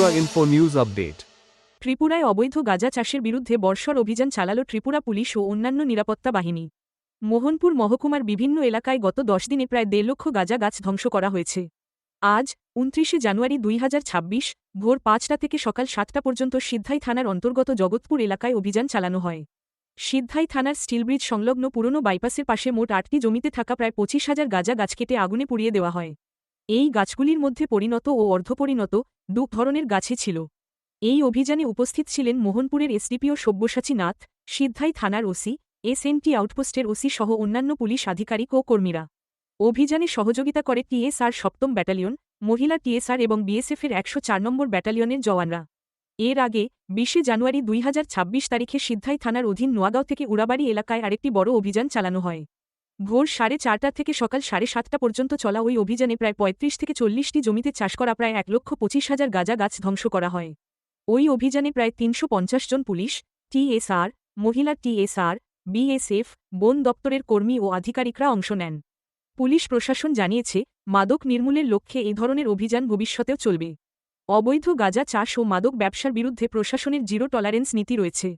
Tripura Info News Update. ত্রিপুরায় অবৈধ গাঁজা চাষের বিরুদ্ধে বর্ষর অভিযান চালাল ত্রিপুরা পুলিশ ও অন্যান্য নিরাপত্তা বাহিনী। মোহনপুর মহকুমার বিভিন্ন এলাকায় গত 10 দিনে প্রায় 1.5 লক্ষ গাঁজা গাছ ধ্বংস করা হয়েছে। আজ 29 জানুয়ারি 2026 ভোর 5টা থেকে সকাল 7টা পর্যন্ত সিদ্ধাই থানার অন্তর্গত জগৎপুর এলাকায় অভিযান চালানো হয়। সিদ্ধাই থানার স্টিলব্রিজ সংলগ্ন পুরনো বাইপাসের পাশে মোট 8টি জমিতে থাকা প্রায় 25,000 গাঁজা গাছ কেটে আগুনে পুড়িয়ে দেওয়া হয়। এই গাছগুলির মধ্যে পরিণত ও অর্ধপরিণত 2 ধরনের গাছই ছিল। এই অভিযানে উপস্থিত ছিলেন মোহনপুরের এসডিপিও সব্যসাচী নাথ, সিদ্ধাই থানার ওসি, এসএনটি আউটপোস্টের ওসি সহ অন্যান্য পুলিশ আধিকারিক ও কর্মীরা। অভিযানে সহযোগিতা করে টিএসআর 7ম ব্যাটালিয়ন, মহিলা টিএসআর এবং বিএসএফের 104 নম্বর ব্যাটালিয়নের জওয়ানরা। এর আগে 20 জানুয়ারি 2026 তারিখে সিদ্ধাই থানার অধীন নোয়াগাঁও থেকে উড়াবাড়ি এলাকায় আরেকটি বড় অভিযান চালানো হয়। ভোর 4:30 থেকে সকাল 7:30 পর্যন্ত চলা ওই অভিযানে প্রায় 35 থেকে 40টি জমিতে চাষ করা প্রায় 1,25,000 গাঁজা গাছ ধ্বংস করা হয়। ওই অভিযানে প্রায় 350 জন পুলিশ, টিএসআর, মহিলা টিএসআর, বিএসএফ, বন দপ্তরের কর্মী ও আধিকারিকরা অংশ নেন। পুলিশ প্রশাসন জানিয়েছে, মাদক নির্মূলের লক্ষ্যে এই ধরনের অভিযান ভবিষ্যতেও চলবে। অবৈধ গাঁজা চাষ ও মাদক ব্যবসার বিরুদ্ধে প্রশাসনের জিরো টলারেন্স নীতি রয়েছে।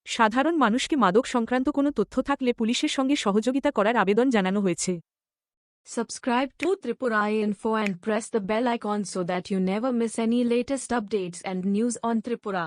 সাধারণ মানুষকে মাদক সংক্রান্ত কোনো তথ্য থাকলে পুলিশের সঙ্গে সহযোগিতা করার আবেদন জানানো হয়েছে। Subscribe to Tripura Info and press the bell icon so that you never miss any latest updates and news on Tripura.